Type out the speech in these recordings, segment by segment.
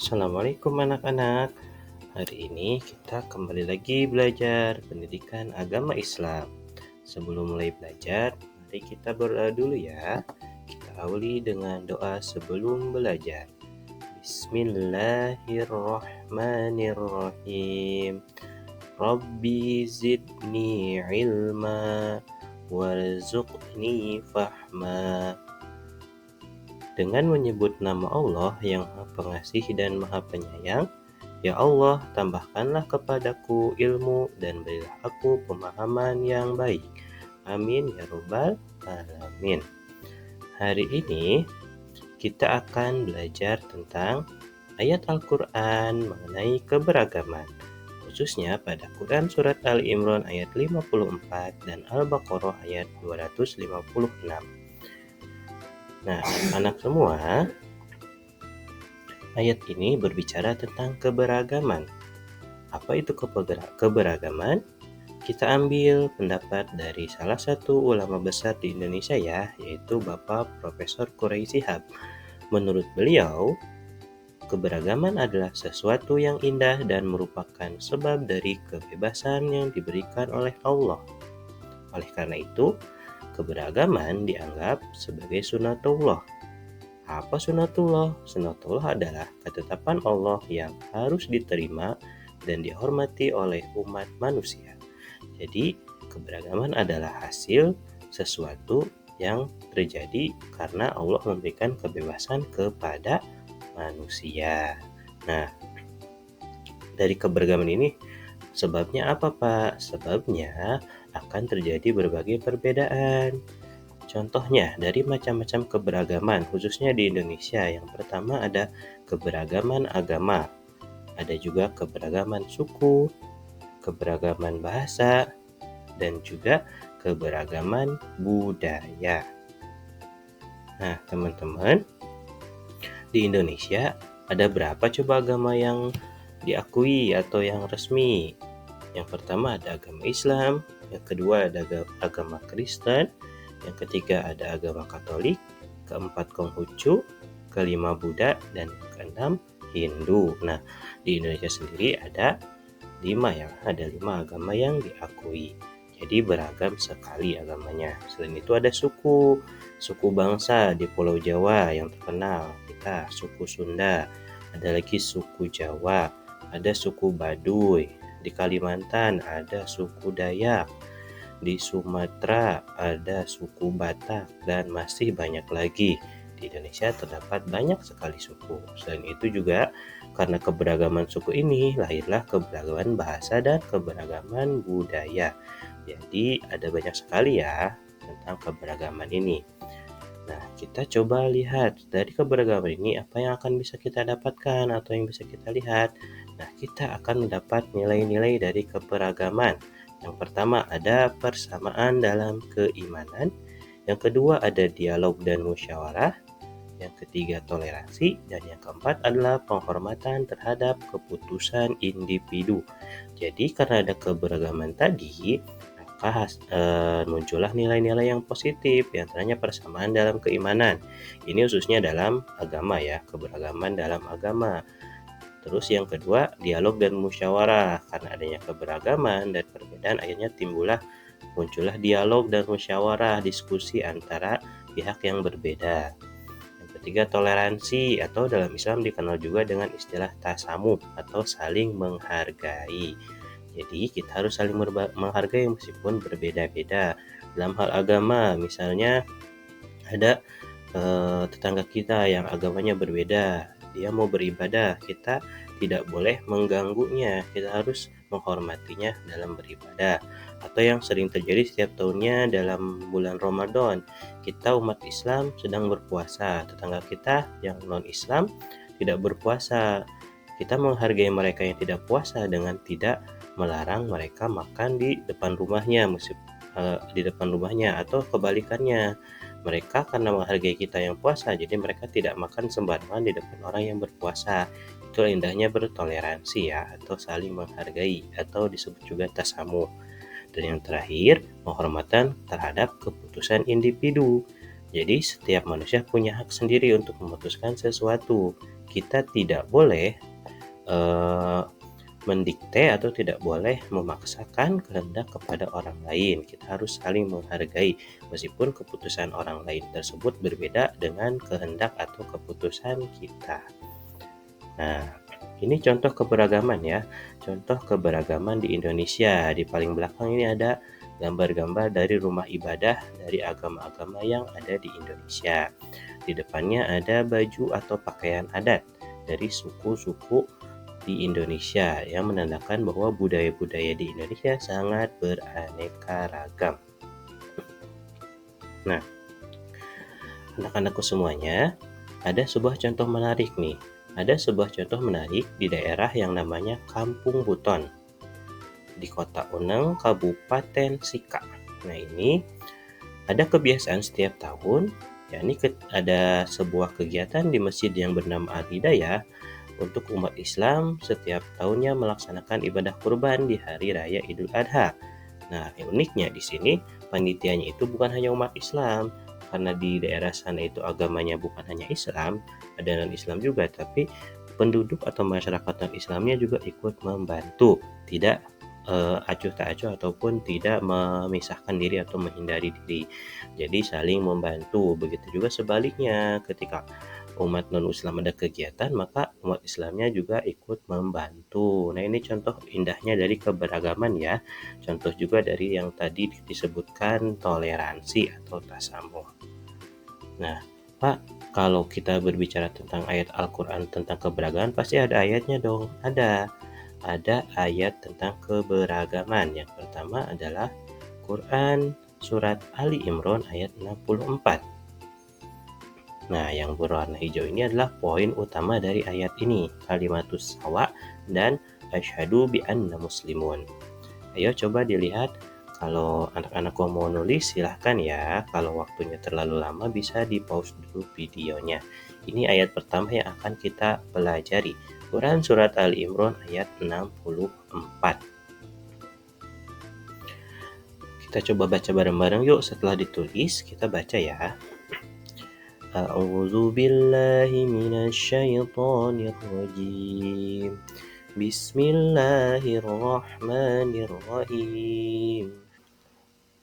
Assalamualaikum anak-anak. Hari ini kita kembali lagi belajar pendidikan agama Islam. Sebelum mulai belajar, mari kita berdoa dulu ya. Kita awali dengan doa sebelum belajar. Bismillahirrahmanirrahim. Rabbi zidni ilma warzuqni fahma. Dengan menyebut nama Allah yang Maha Pengasih dan Maha Penyayang, ya Allah, tambahkanlah kepadaku ilmu dan berilah aku pemahaman yang baik. Amin ya Rabbal Alamin. Hari ini kita akan belajar tentang ayat Al-Quran mengenai keberagaman, khususnya pada Quran Surat Ali Imran ayat 54 dan Al-Baqarah ayat 256. Nah, anak semua, ayat ini berbicara tentang keberagaman. Apa itu keberagaman? Kita ambil pendapat dari salah satu ulama besar di Indonesia ya, yaitu Bapak Profesor Quraish Shihab. Menurut beliau, keberagaman adalah sesuatu yang indah dan merupakan sebab dari kebebasan yang diberikan oleh Allah. Oleh karena itu, keberagaman dianggap sebagai sunatullah. Apa sunatullah? Sunatullah adalah ketetapan Allah yang harus diterima dan dihormati oleh umat manusia. Jadi, keberagaman adalah hasil sesuatu yang terjadi karena Allah memberikan kebebasan kepada manusia. Nah, dari keberagaman ini sebabnya apa, Pak? Sebabnya akan terjadi berbagai perbedaan. Contohnya dari macam-macam keberagaman, khususnya di Indonesia. Yang pertama ada keberagaman agama, ada juga keberagaman suku, keberagaman bahasa, dan juga keberagaman budaya. Nah, teman-teman, di Indonesia ada berapa coba agama yang diakui atau yang resmi? Yang pertama ada agama Islam, yang kedua ada agama Kristen, yang ketiga ada agama Katolik, keempat Konghucu, kelima Buddha, dan keenam Hindu. Nah, di Indonesia sendiri ada 5 agama yang diakui. Jadi beragam sekali agamanya. Selain itu ada suku bangsa di Pulau Jawa yang terkenal. Kita suku Sunda, ada lagi suku Jawa, ada suku Baduy. Di Kalimantan ada suku Dayak, di Sumatera ada suku Batak, dan masih banyak lagi. Di Indonesia terdapat banyak sekali suku. Selain itu juga karena keberagaman suku ini lahirlah keberagaman bahasa dan keberagaman budaya. Jadi ada banyak sekali ya tentang keberagaman ini. Nah, kita coba lihat dari keberagaman ini apa yang akan bisa kita dapatkan atau yang bisa kita lihat. Nah, kita akan mendapat nilai-nilai dari keberagaman. Yang pertama ada persamaan dalam keimanan. Yang kedua ada dialog dan musyawarah. Yang ketiga toleransi. Dan yang keempat adalah penghormatan terhadap keputusan individu. Jadi karena ada keberagaman tadi, muncullah nilai-nilai yang positif, di antaranya persamaan dalam keimanan. Ini khususnya dalam agama ya, keberagaman dalam agama. Terus yang kedua, dialog dan musyawarah. Karena adanya keberagaman dan perbedaan, akhirnya muncullah dialog dan musyawarah, diskusi antara pihak yang berbeda. Yang ketiga, toleransi atau dalam Islam dikenal juga dengan istilah tasamuh atau saling menghargai. Jadi kita harus saling menghargai meskipun berbeda-beda. Dalam hal agama, misalnya ada tetangga kita yang agamanya berbeda, dia mau beribadah, kita tidak boleh mengganggunya, kita harus menghormatinya dalam beribadah. Atau yang sering terjadi setiap tahunnya dalam bulan Ramadan, kita umat Islam sedang berpuasa, tetangga kita yang non-Islam tidak berpuasa. Kita menghargai mereka yang tidak puasa dengan tidak melarang mereka makan di depan rumahnya, atau kebalikannya. Mereka karena menghargai kita yang puasa, jadi mereka tidak makan sembarangan di depan orang yang berpuasa. Itulah indahnya bertoleransi ya, atau saling menghargai, atau disebut juga tasamuh. Dan yang terakhir, penghormatan terhadap keputusan individu. Jadi setiap manusia punya hak sendiri untuk memutuskan sesuatu. kita tidak boleh mendikte atau tidak boleh memaksakan kehendak kepada orang lain. Kita harus saling menghargai meskipun keputusan orang lain tersebut berbeda dengan kehendak atau keputusan kita. Nah, ini contoh keberagaman ya. Contoh keberagaman di Indonesia. Di paling belakang ini ada gambar-gambar dari rumah ibadah dari agama-agama yang ada di Indonesia. Di depannya ada baju atau pakaian adat dari suku-suku di Indonesia yang menandakan bahwa budaya-budaya di Indonesia sangat beraneka ragam. Nah, anak-anakku semuanya, ada sebuah contoh menarik nih. Ada sebuah contoh menarik di daerah yang namanya Kampung Buton di Kota Uneng, Kabupaten Sika. Nah, ini ada kebiasaan setiap tahun, yakni ada sebuah kegiatan di masjid yang bernama Al-Hidayah untuk umat Islam setiap tahunnya melaksanakan ibadah kurban di hari raya Idul Adha. Nah, uniknya di sini panitianya itu bukan hanya umat Islam, karena di daerah sana itu agamanya bukan hanya Islam, ada non-Islam juga, tapi penduduk atau masyarakat non-Islamnya juga ikut membantu, tidak acuh tak acuh ataupun tidak memisahkan diri atau menghindari diri. Jadi saling membantu. Begitu juga sebaliknya, ketika umat non-Islam ada kegiatan, maka umat Islamnya juga ikut membantu. Nah, ini contoh indahnya dari keberagaman ya. Contoh juga dari yang tadi disebutkan toleransi atau tasamuh. Nah, Pak, kalau kita berbicara tentang ayat Al-Quran tentang keberagaman, pasti ada ayatnya dong. Ada ayat tentang keberagaman. Yang pertama adalah Quran surat Ali Imran ayat 64. Nah, yang berwarna hijau ini adalah poin utama dari ayat ini, kalimatus sawa dan asyhadu bi anna muslimun. Ayo coba dilihat, kalau anak-anakku mau nulis silahkan ya, kalau waktunya terlalu lama bisa di pause dulu videonya. Ini ayat pertama yang akan kita pelajari, Quran surat Ali Imran ayat 64. Kita coba baca bareng-bareng yuk, setelah ditulis kita baca ya. A'udzu billahi minasyaitonir rajim. Bismillahirrahmanirrahim.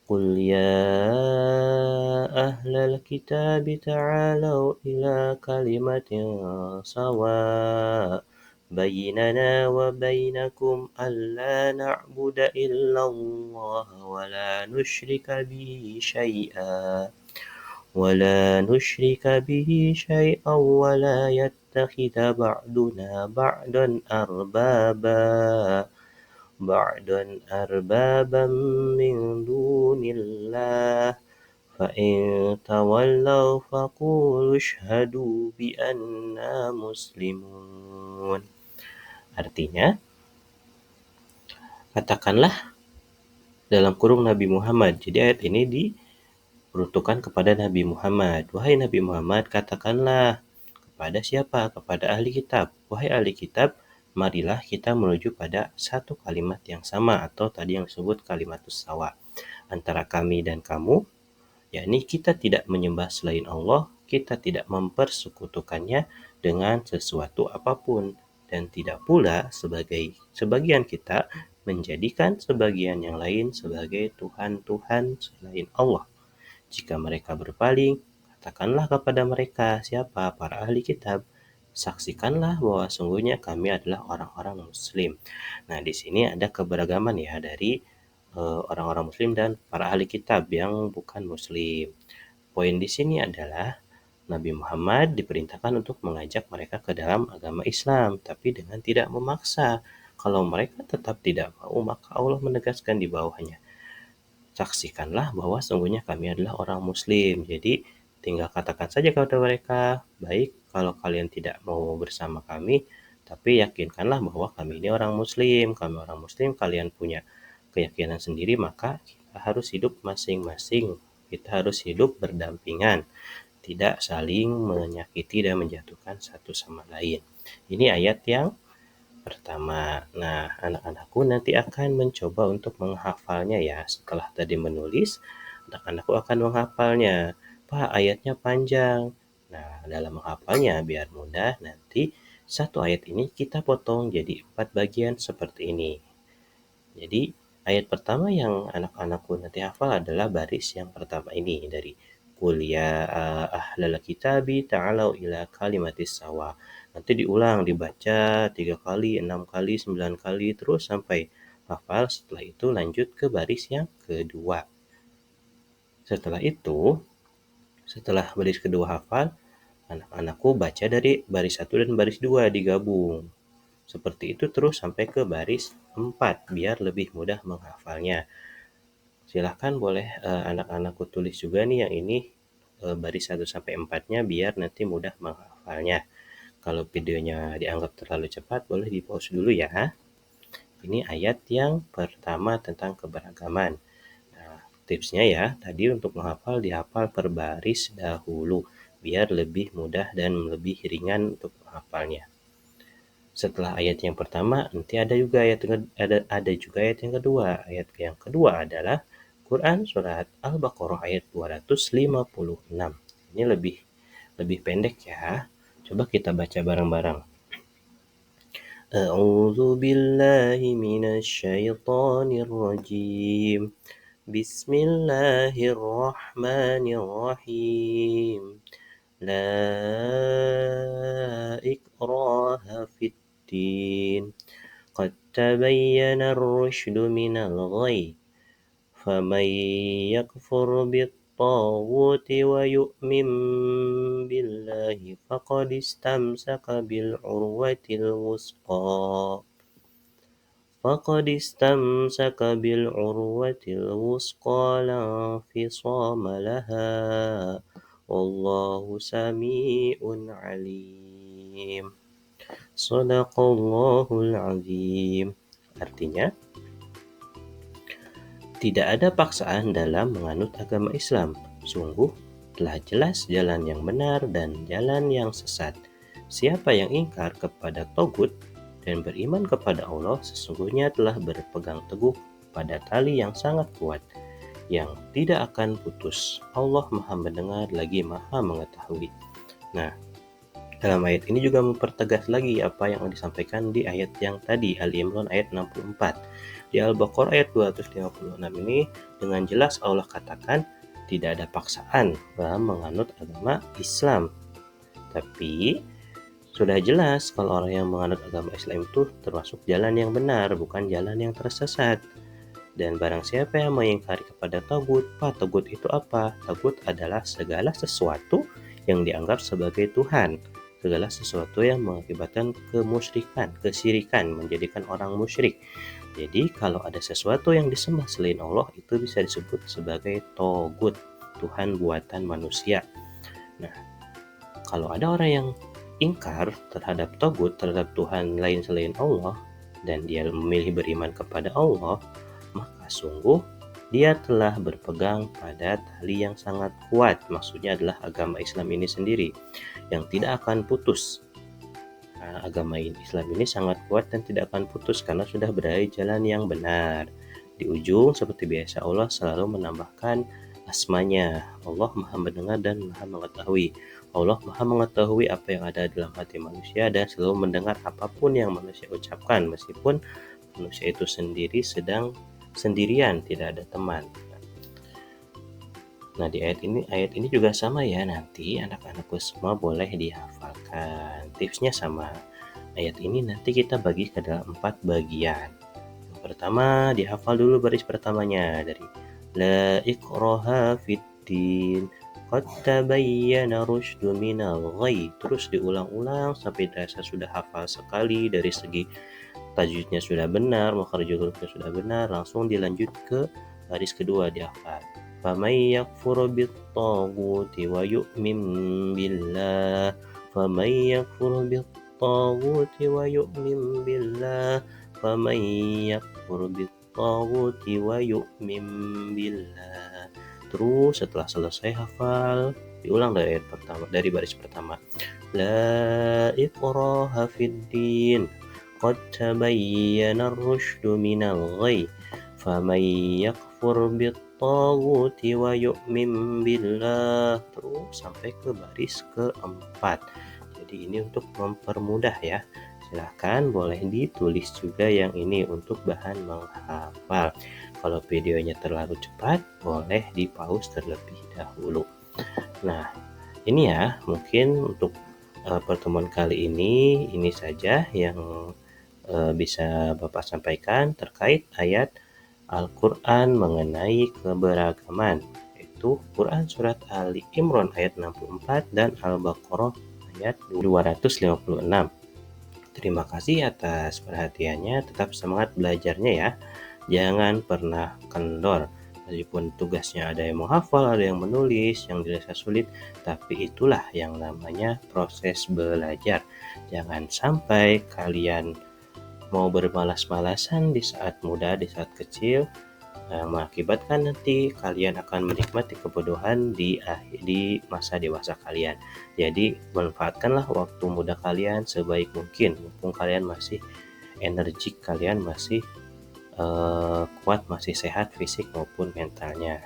Qul ya ahlal kitab ta'alu ila kalimatin sawa bainana wa bainakum alla na'budu illallah wa la nusyrika bihi syai'a ولا نشرك به شيئا ولا يتخذ بعضنا بعضا أربابا من دون الله فإن تولوا فقولوا اشهدوا بأننا مسلمون. Artinya, katakanlah dalam kurung Nabi Muhammad. Jadi ayat ini diperuntukkan kepada Nabi Muhammad. Wahai Nabi Muhammad, katakanlah kepada siapa? Kepada ahli kitab. Wahai ahli kitab, marilah kita menuju pada satu kalimat yang sama, atau tadi yang disebut kalimatus sawa, antara kami dan kamu, yakni kita tidak menyembah selain Allah, kita tidak mempersekutukannya dengan sesuatu apapun, dan tidak pula sebagian kita menjadikan sebagian yang lain sebagai Tuhan-Tuhan selain Allah. Jika mereka berpaling, katakanlah kepada mereka, siapa? Para ahli kitab. Saksikanlah bahwa sungguhnya kami adalah orang-orang muslim. Nah, di sini ada keberagaman ya dari orang-orang muslim dan para ahli kitab yang bukan muslim. Poin di sini adalah Nabi Muhammad diperintahkan untuk mengajak mereka ke dalam agama Islam, tapi dengan tidak memaksa. Kalau mereka tetap tidak mau, maka Allah menegaskan di bawahnya, saksikanlah bahwa sungguhnya kami adalah orang muslim. Jadi tinggal katakan saja kepada mereka, baik kalau kalian tidak mau bersama kami, tapi yakinkanlah bahwa kami ini orang muslim, kalian punya keyakinan sendiri, maka kita harus hidup masing-masing. Kita harus hidup berdampingan, tidak saling menyakiti dan menjatuhkan satu sama lain. Ini ayat yang pertama. Nah, anak-anakku nanti akan mencoba untuk menghafalnya ya. Setelah tadi menulis, anak-anakku akan menghafalnya. Pak, ayatnya panjang. Nah, dalam menghafalnya biar mudah, nanti satu ayat ini kita potong jadi 4 bagian seperti ini. Jadi, ayat pertama yang anak-anakku nanti hafal adalah baris yang pertama ini dari Qul ya ahlal kitabi ta'alau ila kalimatis sawa. Nanti diulang, dibaca 3 kali, 6 kali, 9 kali, terus sampai hafal. Setelah itu lanjut ke baris yang kedua. Setelah itu, setelah baris kedua hafal, anak-anakku baca dari baris 1 dan baris 2 digabung. Seperti itu terus sampai ke baris 4 biar lebih mudah menghafalnya. Silahkan boleh anak-anakku tulis juga nih yang ini baris 1 sampai 4-nya biar nanti mudah menghafalnya. Kalau videonya dianggap terlalu cepat, boleh di-pause dulu ya. Ini ayat yang pertama tentang keberagaman. Nah, tipsnya ya, tadi untuk menghafal dihafal per baris dahulu biar lebih mudah dan lebih ringan untuk menghafalnya. Setelah ayat yang pertama, nanti ada juga ayat yang kedua. Ayat yang kedua adalah Quran surat Al-Baqarah ayat 256. Ini lebih pendek ya. Coba kita baca bareng-bareng. A'udzu billahi minasy syaithanir rajim. Bismillahirrahmanirrahim. La ikraha fid din. Qad tabayyana ar-rusydu minal ghayy. فمن يكفر بالطاغوت ويؤمن بالله فقد استمسك بالعروة الوثقى لا انفصام لها والله سميع عليم. Shadaqallahul azim. Artinya, tidak ada paksaan dalam menganut agama Islam. Sungguh telah jelas jalan yang benar dan jalan yang sesat. Siapa yang ingkar kepada Togut dan beriman kepada Allah, sesungguhnya telah berpegang teguh pada tali yang sangat kuat, yang tidak akan putus. Allah Maha Mendengar lagi Maha Mengetahui. Nah, dalam ayat ini juga mempertegas lagi apa yang disampaikan di ayat yang tadi, Ali Imran ayat 64. Di Al-Baqarah ayat 256 ini dengan jelas Allah katakan tidak ada paksaan dalam menganut agama Islam. Tapi sudah jelas kalau orang yang menganut agama Islam itu termasuk jalan yang benar, bukan jalan yang tersesat. Dan barang siapa yang mengingkari kepada tagut, tagut itu apa? Tagut adalah segala sesuatu yang dianggap sebagai Tuhan. Segala sesuatu yang mengakibatkan kemusyrikan, kesyirikan, menjadikan orang musyrik. Jadi kalau ada sesuatu yang disembah selain Allah, itu bisa disebut sebagai tagut, Tuhan buatan manusia. Nah, kalau ada orang yang ingkar terhadap tagut, terhadap Tuhan lain selain Allah, dan dia memilih beriman kepada Allah, maka sungguh dia telah berpegang pada tali yang sangat kuat. Maksudnya adalah agama Islam ini sendiri yang tidak akan putus. Nah, agama Islam ini sangat kuat dan tidak akan putus karena sudah berada di jalan yang benar. Di ujung seperti biasa Allah selalu menambahkan asmanya. Allah Maha Mendengar dan Maha Mengetahui. Allah Maha Mengetahui apa yang ada dalam hati manusia dan selalu mendengar apapun yang manusia ucapkan meskipun manusia itu sendiri sedang sendirian, tidak ada teman. Nah, di ayat ini juga sama ya, nanti anak-anakku semua boleh dihafalkan. Tipsnya sama. Ayat ini nanti kita bagi ke dalam 4 bagian. Yang pertama, dihafal dulu baris pertamanya dari La ikraha fiddin qad tabayyana rusydu minal ghayy. Terus diulang-ulang sampai dirasa sudah hafal sekali, dari segi tajwidnya sudah benar, makhraj hurufnya sudah benar, langsung dilanjut ke baris kedua dihafal. فَمَن يَكْفُرْ بِالطَّاغُوتِ وَيُؤْمِنْ بِاللَّهِ فَمَن يَكْفُرْ بِالطَّاغُوتِ وَيُؤْمِنْ بِاللَّهِ فَمَن يَكْفُرْ بِالطَّاغُوتِ وَيُؤْمِنْ بِاللَّهِ. Terus setelah selesai hafal, diulang dari baris pertama. La ikraha fiddin qad tabayyana ar-rusydu minal ghayy faman yakfur yakfur bittaghuti wa yu'min billah, terus sampai ke baris keempat. Jadi ini untuk mempermudah ya. Silahkan boleh ditulis juga yang ini untuk bahan menghafal. Kalau videonya terlalu cepat, boleh di-pause terlebih dahulu. Nah, ini ya mungkin untuk pertemuan kali ini saja yang bisa Bapak sampaikan terkait ayat Al-Quran mengenai keberagaman, yaitu Quran Surat Ali Imran ayat 64 dan Al-Baqarah ayat 256. Terima kasih atas perhatiannya, tetap semangat belajarnya ya. Jangan pernah kendor. Meskipun tugasnya ada yang menghafal, ada yang menulis, yang dirasa sulit, tapi itulah yang namanya proses belajar. Jangan sampai kalian mau bermalas-malasan di saat muda, di saat kecil, mengakibatkan nanti kalian akan menikmati kebodohan di masa dewasa kalian. Jadi manfaatkanlah waktu muda kalian sebaik mungkin, mumpung kalian masih energik, kalian masih kuat, masih sehat fisik maupun mentalnya.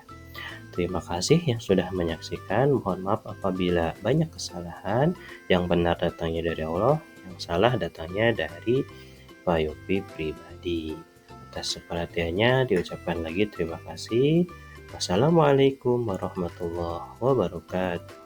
Terima kasih yang sudah menyaksikan. Mohon maaf apabila banyak kesalahan. Yang benar datangnya dari Allah, yang salah datangnya dari Pak Yopi pribadi. Atas perhatiannya diucapkan lagi terima kasih. Wassalamualaikum warahmatullahi wabarakatuh.